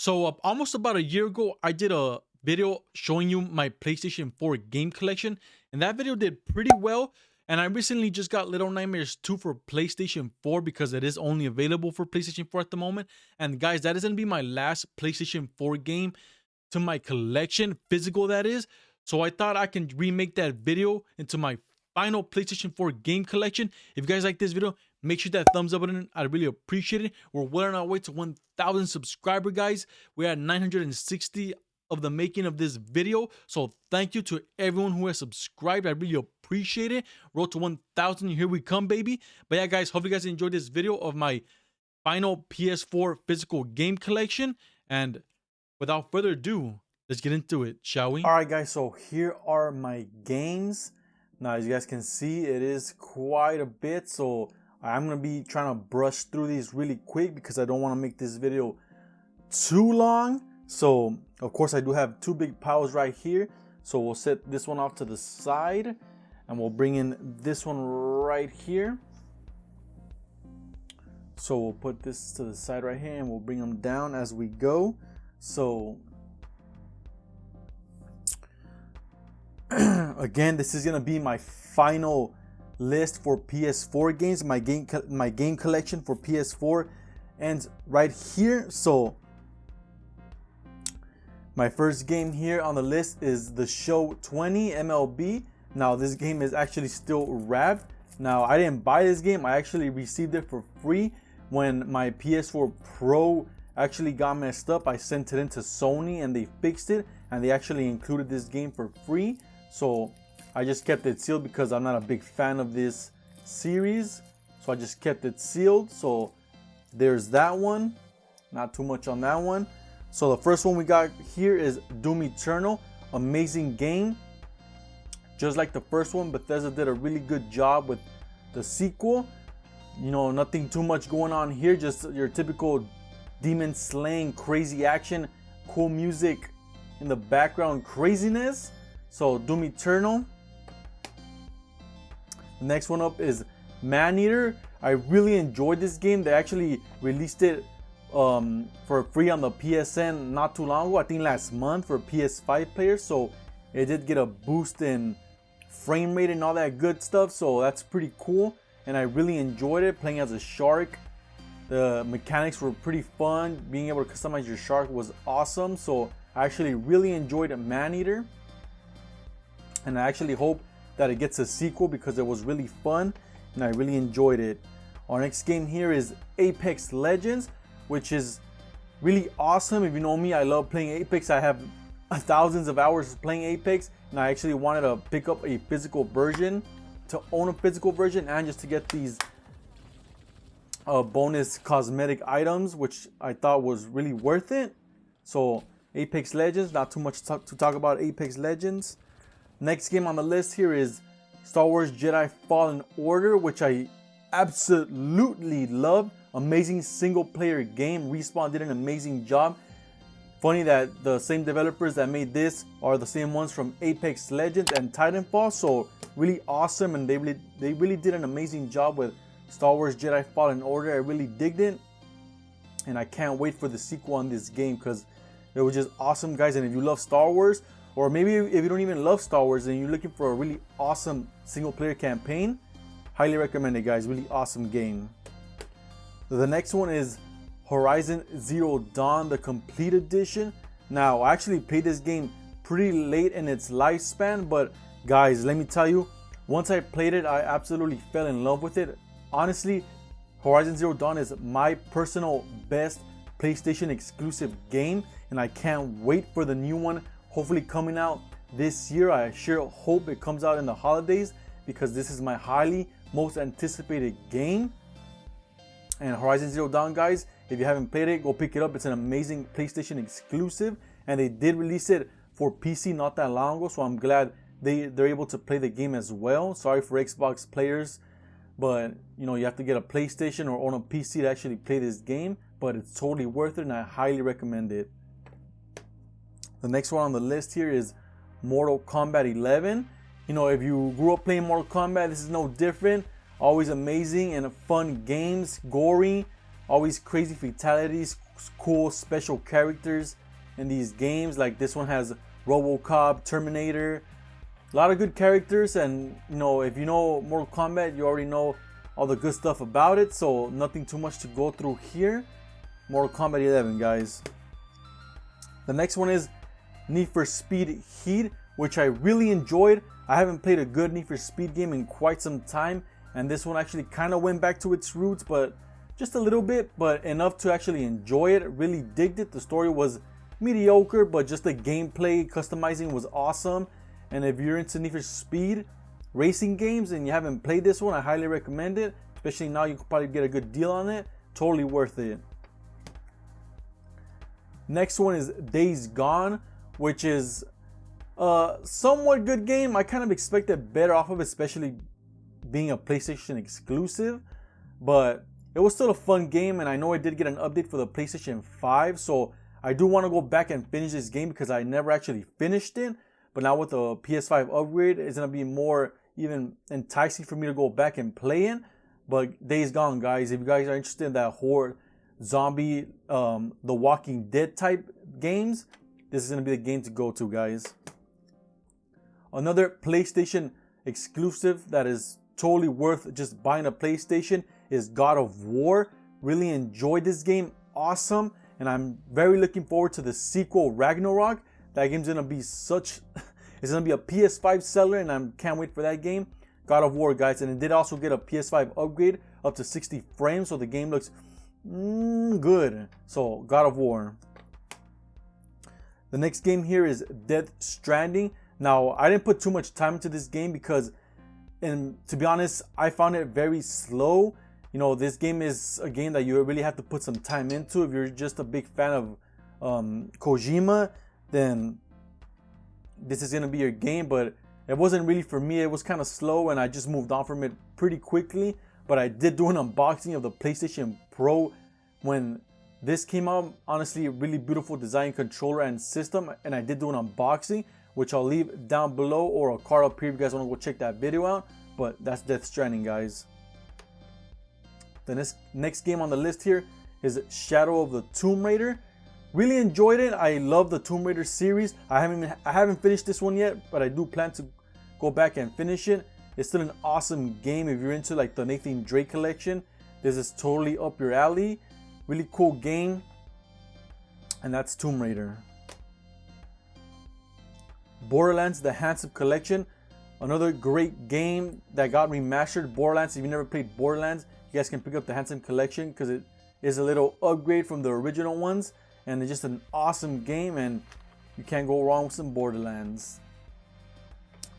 So almost about a year ago, I did a video showing you my PlayStation 4 game collection, and that video did pretty well. And I recently just got Little Nightmares 2 for PlayStation 4 because it is only available for PlayStation 4 at the moment. And guys, that is going to be my last PlayStation 4 game to my collection, physical that is. So I thought I can remake that video into my final PlayStation 4 game collection. If you guys like this video, make sure that thumbs up button. I really appreciate it. We're well on our way to 1,000 subscriber, guys. We're at 960 of the making of this video. So thank you to everyone who has subscribed. I really appreciate it. Road to 1,000. Here we come, baby. But yeah, guys, hope you guys enjoyed this video of my final PS4 physical game collection. And without further ado, let's get into it, shall we? All right, guys. So here are my games. Now, as you guys can see, it is quite a bit. So I'm going to be trying to brush through these really quick because I don't want to make this video too long. So, of course, I do have two big piles right here. So we'll set this one off to the side and we'll bring in this one right here. So we'll put this to the side right here and we'll bring them down as we go. So again, this is going to be my final list for PS4 games. My game collection for PS4 ends right here. So my first game here on the list is the Show 20 MLB. Now this game is actually still wrapped. Now I didn't buy this game. I actually received it for free when my PS4 Pro actually got messed up. I sent it into Sony and they fixed it and they actually included this game for free. So I just kept it sealed because I'm not a big fan of this series. So I just kept it sealed. So there's that one. Not too much on that one. So the first one we got here is Doom Eternal. Amazing game. Just like the first one, Bethesda did a really good job with the sequel. You know, nothing too much going on here. Just your typical demon slaying, crazy action, cool music in the background, craziness. So Doom Eternal. The next one up is Maneater. I really enjoyed this game. They actually released it for free on the PSN not too long ago, I think last month, for PS5 players. So it did get a boost in frame rate and all that good stuff. So that's pretty cool. And I really enjoyed it playing as a shark. The mechanics were pretty fun. Being able to customize your shark was awesome. So I actually really enjoyed Maneater. And I actually hope that it gets a sequel because it was really fun and I really enjoyed it. Our next game here is Apex Legends, which is really awesome. If you know me, I love playing Apex. I have thousands of hours playing Apex and I actually wanted to pick up a physical version, to own a physical version, and just to get these bonus cosmetic items, which I thought was really worth it. So Apex Legends, not too much to talk about Apex Legends. Next game on the list here is Star Wars Jedi Fallen Order, which I absolutely love. Amazing single player game. Respawn did an amazing job. Funny that the same developers that made this are the same ones from Apex Legends and Titanfall. So really awesome, and they really did an amazing job with Star Wars Jedi Fallen Order. I really digged it, and I can't wait for the sequel on this game because it was just awesome, guys. And if you love Star Wars, or maybe if you don't even love Star Wars and you're looking for a really awesome single player campaign, highly recommend it, guys. Really awesome game. The next one is Horizon Zero Dawn, the complete edition. Now, I actually played this game pretty late in its lifespan, but guys, let me tell you, once I played it, I absolutely fell in love with it. Honestly, Horizon Zero Dawn is my personal best PlayStation exclusive game, and I can't wait for the new one, hopefully coming out this year. I sure hope it comes out in the holidays because this is my most anticipated game. And Horizon Zero Dawn, guys, if you haven't played it, go pick it up. It's an amazing PlayStation exclusive, and they did release it for PC not that long ago, so I'm glad they're able to play the game as well. Sorry for Xbox players, but you know, you have to get a PlayStation or own a PC to actually play this game, but it's totally worth it and I highly recommend it. The next one on the list here is Mortal Kombat 11. You know, if you grew up playing Mortal Kombat, this is no different. Always amazing and fun games, gory, always crazy fatalities, cool special characters in these games. Like this one has RoboCop, Terminator, a lot of good characters. And you know, if you know Mortal Kombat, you already know all the good stuff about it, so nothing too much to go through here. Mortal Kombat 11, guys. The next one is Need for Speed Heat, which I really enjoyed. I haven't played a good Need for Speed game in quite some time, and this one actually kind of went back to its roots, but just a little bit, but enough to actually enjoy it. Really digged it. The story was mediocre, but just the gameplay customizing was awesome. And if you're into Need for Speed racing games and you haven't played this one, I highly recommend it. Especially now, you could probably get a good deal on it. Totally worth it. Next one is Days Gone, which is a somewhat good game. I kind of expected better off of it, especially being a PlayStation exclusive, but it was still a fun game. And I know I did get an update for the PlayStation 5, so I do want to go back and finish this game because I never actually finished it. But now with the PS5 upgrade, it's going to be more even enticing for me to go back and play it. But Days Gone, guys, if you guys are interested in that horror, zombie, The Walking Dead type games, this is going to be the game to go to, guys. Another PlayStation exclusive that is totally worth just buying a PlayStation is God of War. Really enjoyed this game. Awesome. And I'm very looking forward to the sequel, Ragnarok. That game's going to be it's going to be a PS5 seller, and I can't wait for that game. God of War, guys. And it did also get a PS5 upgrade up to 60 frames, so the game looks good. So, God of War. The next game here is Death Stranding. Now, I didn't put too much time into this game because, and to be honest, I found it very slow. You know, this game is a game that you really have to put some time into. If you're just a big fan of Kojima, then this is going to be your game. But it wasn't really for me. It was kind of slow, and I just moved on from it pretty quickly. But I did do an unboxing of the PlayStation Pro when this came out. Honestly, a really beautiful design, controller, and system. And I did do an unboxing, which I'll leave down below or a card up here if you guys want to go check that video out. But that's Death Stranding, guys. The next game on the list here is Shadow of the Tomb Raider. Really enjoyed it. I love the Tomb Raider series. I haven't finished this one yet, but I do plan to go back and finish it. It's still an awesome game. If you're into like the Nathan Drake collection, this is totally up your alley. Really cool game. And that's Tomb Raider. Borderlands, the Handsome Collection. Another great game that got remastered. Borderlands, if you never played Borderlands, you guys can pick up the Handsome Collection because it is a little upgrade from the original ones. And it's just an awesome game, and you can't go wrong with some Borderlands.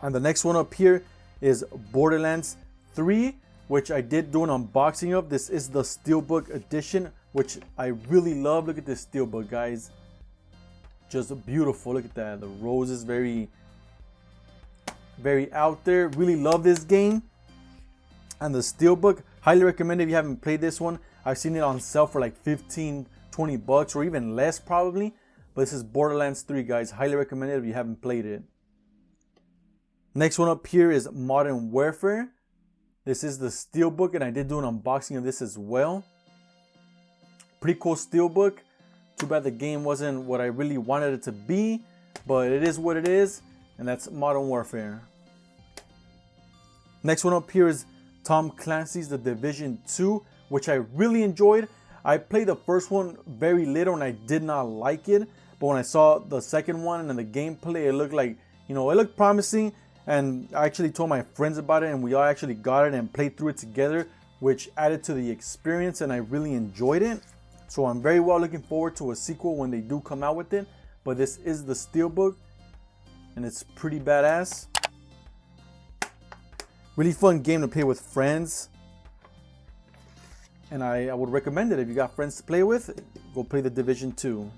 And the next one up here is Borderlands 3, which I did do an unboxing of. This is the Steelbook edition, which I really love. Look at this Steelbook, guys. Just beautiful. Look at that. The roses, very, very out there. Really love this game. And the Steelbook, highly recommend if you haven't played this one. I've seen it on sale for like 15, 20 bucks or even less probably. But this is Borderlands 3, guys. Highly recommend it if you haven't played it. Next one up here is Modern Warfare. This is the Steelbook, and I did do an unboxing of this as well. Pretty cool Steelbook. Too bad the game wasn't what I really wanted it to be, but it is what it is, and that's Modern Warfare. Next one up here is Tom Clancy's The Division 2, which I really enjoyed. I played the first one very little and I did not like it, but when I saw the second one and the gameplay, it looked like, it looked promising, and I actually told my friends about it and we all actually got it and played through it together, which added to the experience, and I really enjoyed it. So I'm very well looking forward to a sequel when they do come out with it. But this is the Steelbook, and it's pretty badass. Really fun game to play with friends. And I would recommend it if you got friends to play with. Go play the Division 2.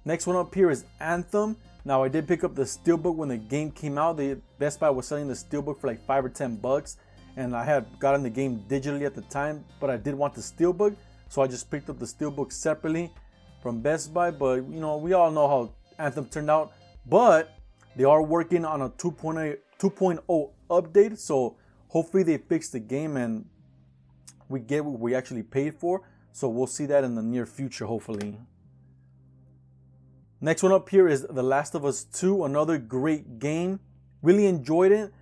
Next one up here is Anthem. Now I did pick up the Steelbook when the game came out. The Best Buy was selling the Steelbook for like 5 or 10 bucks. And I had gotten the game digitally at the time, but I did want the Steelbook. So I just picked up the Steelbook separately from Best Buy. But, we all know how Anthem turned out. But they are working on a 2.0 update. So hopefully they fix the game and we get what we actually paid for. So we'll see that in the near future, hopefully. Next one up here is The Last of Us 2, another great game. Really enjoyed it.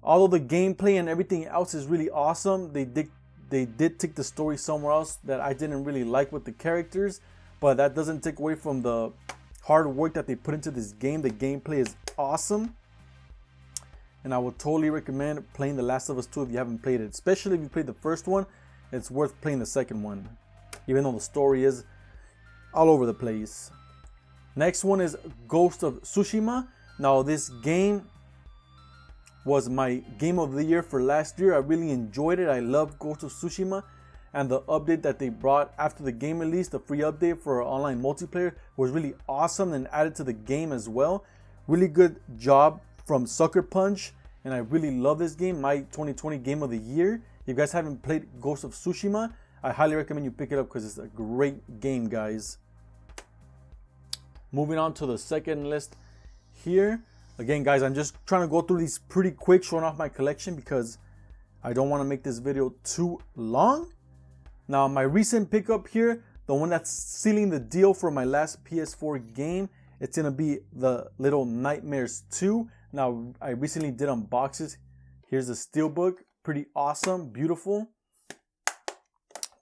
Although the gameplay and everything else is really awesome, they did take the story somewhere else that I didn't really like with the characters. But that doesn't take away from the hard work that they put into this game. The gameplay is awesome. And I would totally recommend playing The Last of Us 2 if you haven't played it. Especially if you played the first one, it's worth playing the second one. Even though the story is all over the place. Next one is Ghost of Sushima. Now this game was my game of the year for last year. I really enjoyed it. I love Ghost of Tsushima, and the update that they brought after the game release, the free update for online multiplayer, was really awesome and added to the game as well. Really good job from Sucker Punch, and I really love this game. My 2020 game of the year. If you guys haven't played Ghost of Tsushima, I highly recommend you pick it up because it's a great game, guys. Moving on to the second list here. Again, guys, I'm just trying to go through these pretty quick, showing off my collection because I don't want to make this video too long. Now, my recent pickup here, the one that's sealing the deal for my last PS4 game, it's going to be the Little Nightmares 2. Now, I recently did unboxes. Here's the steelbook. Pretty awesome. Beautiful.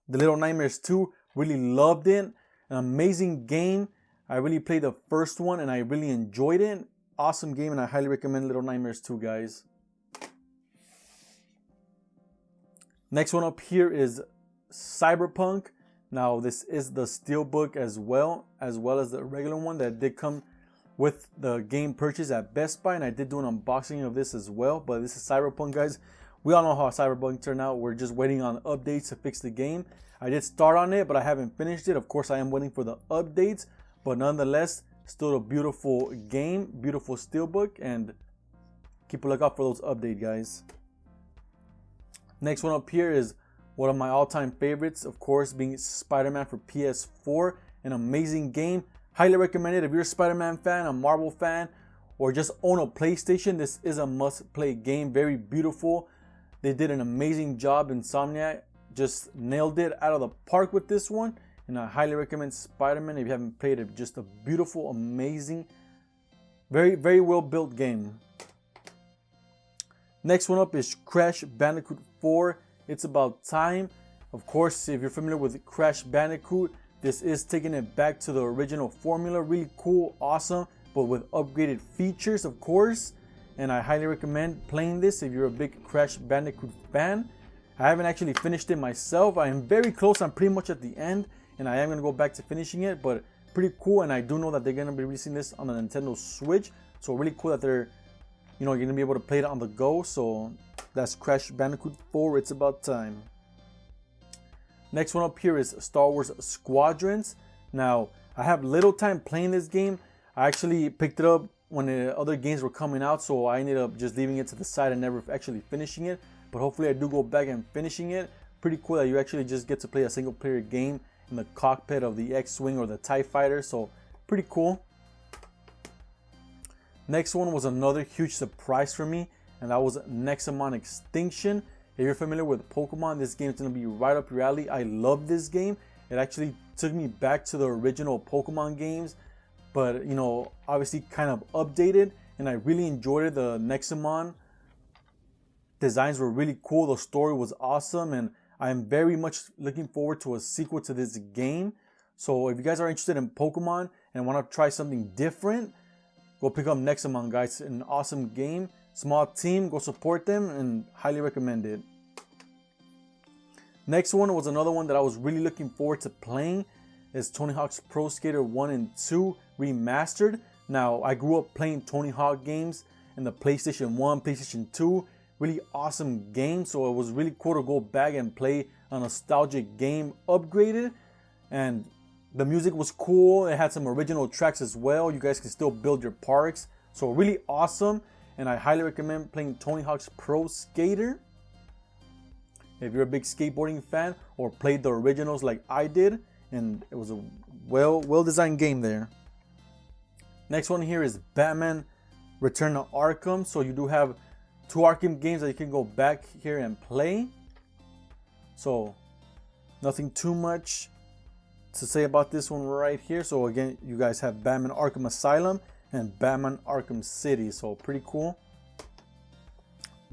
The Little Nightmares 2, really loved it. An amazing game. I really played the first one and I really enjoyed it. Awesome game, and I highly recommend Little Nightmares 2, guys. Next one up here is Cyberpunk. Now this is the steelbook as well as the regular one that did come with the game purchase at Best Buy, and I did do an unboxing of this as well. But this is Cyberpunk, guys. We all know how Cyberpunk turned out. We're just waiting on updates to fix the game. I did start on it, but I haven't finished it. Of course, I am waiting for the updates, but nonetheless, still a beautiful game, beautiful steelbook, and keep a lookout for those updates, guys. Next one up here is one of my all-time favorites, of course, being Spider-Man for PS4. An amazing game. Highly recommend it if you're a Spider-Man fan, a Marvel fan, or just own a PlayStation. This is a must-play game. Very beautiful. They did an amazing job. Insomniac just nailed it out of the park with this one. And I highly recommend Spider-Man if you haven't played it. Just a beautiful, amazing, very, very well built game. Next one up is Crash Bandicoot 4. It's about time. Of course, if you're familiar with Crash Bandicoot, this is taking it back to the original formula. Really cool, awesome, but with upgraded features, of course. And I highly recommend playing this if you're a big Crash Bandicoot fan. I haven't actually finished it myself. I am very close. I'm pretty much at the end. And I am going to go back to finishing it, but pretty cool. And I do know that they're going to be releasing this on the Nintendo Switch. So really cool that they're, you're going to be able to play it on the go. So that's Crash Bandicoot 4. It's about time. Next one up here is Star Wars Squadrons. Now, I have little time playing this game. I actually picked it up when the other games were coming out. So I ended up just leaving it to the side and never actually finishing it. But hopefully I do go back and finishing it. Pretty cool that you actually just get to play a single player game in the cockpit of the X-Wing or the TIE Fighter, so pretty cool. Next one was another huge surprise for me, and that was Nexomon Extinction. If you're familiar with Pokemon, this game is going to be right up your alley. I love this game. It actually took me back to the original Pokemon games, but you know, obviously kind of updated, and I really enjoyed it. The Nexomon designs were really cool. The story was awesome, and I am very much looking forward to a sequel to this game. So if you guys are interested in Pokemon and want to try something different, go pick up Nexomon, guys. It's an awesome game. Small team, go support them, and highly recommend it. Next one was another one that I was really looking forward to playing. Is Tony Hawk's Pro Skater 1 and 2 Remastered. Now, I grew up playing Tony Hawk games in the PlayStation 1, PlayStation 2. Really awesome game, so it was really cool to go back and play a nostalgic game upgraded, and the music was cool. It had some original tracks as well. You guys can still build your parks, so really awesome, and I highly recommend playing Tony Hawk's Pro Skater if you're a big skateboarding fan or played the originals like I did, and it was a well designed game there. Next one here is Batman Return to Arkham. So you do have 2 Arkham games that you can go back here and play. So nothing too much to say about this one right here. So again, you guys have Batman Arkham Asylum and Batman Arkham City. So pretty cool.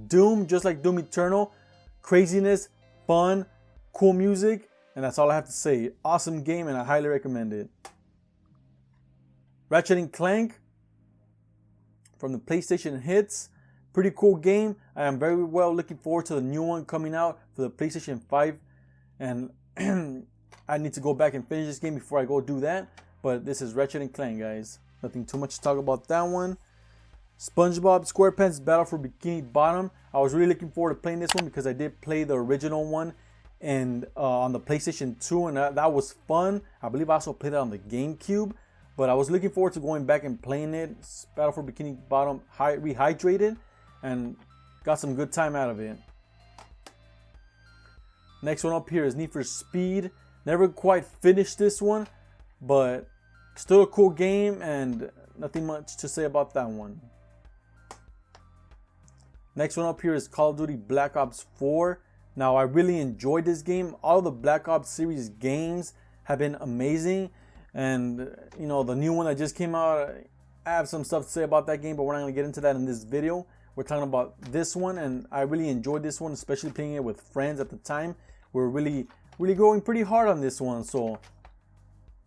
Doom, just like Doom Eternal, craziness, fun, cool music, and that's all I have to say. Awesome game, and I highly recommend it. Ratchet & Clank from the PlayStation hits. Pretty cool game. I am very well looking forward to the new one coming out for the PlayStation 5. And I need to go back and finish this game before I go do that. But this is Ratchet & Clank, guys. Nothing too much to talk about that one. Spongebob Squarepants Battle for Bikini Bottom. I was really looking forward to playing this one because I did play the original one and on the PlayStation 2, and that was fun. I believe I also played it on the GameCube, but I was looking forward to going back and playing it. Battle for Bikini Bottom rehydrated, and got some good time out of it. Next one up here is Need for Speed. Never quite finished this one, but still a cool game, and nothing much to say about that one. Next one up here is Call of Duty Black Ops 4. Now, I really enjoyed this game. All the Black Ops series games have been amazing. And, you know, the new one that just came out, I have some stuff to say about that game, but we're not going to get into that in this video. We're talking about this one, and I really enjoyed this one, especially playing it with friends at the time. We were really going pretty hard on this one. So,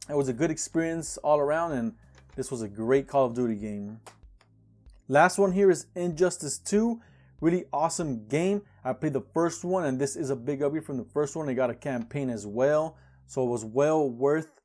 it was a good experience all around, and this was a great Call of Duty game. Last one here is Injustice 2. Really awesome game. I played the first one, and this is a big upgrade from the first one. They got a campaign as well, so it was well worth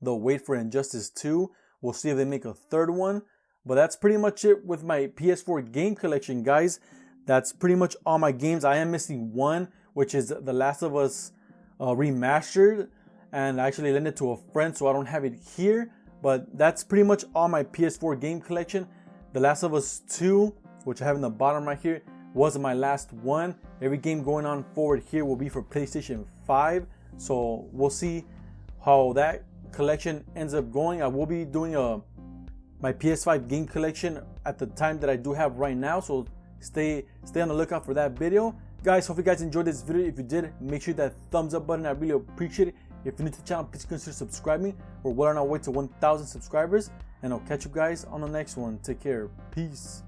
the wait for Injustice 2. We'll see if they make a third one. But that's pretty much it with my PS4 game collection, guys. That's pretty much all my games. I am missing one, which is The Last of Us Remastered, and I actually lent it to a friend, so I don't have it here. But that's pretty much all my PS4 game collection. The Last of Us 2, which I have in the bottom right here, was my last one. Every game going on forward here will be for PlayStation 5. So we'll see how that collection ends up going. I will be doing my PS5 game collection at the time that I do have right now. So stay on the lookout for that video. Guys, hope you guys enjoyed this video. If you did, make sure that thumbs up button. I really appreciate it. If you're new to the channel, please consider subscribing. We're well on our way to 1,000 subscribers. And I'll catch you guys on the next one. Take care. Peace.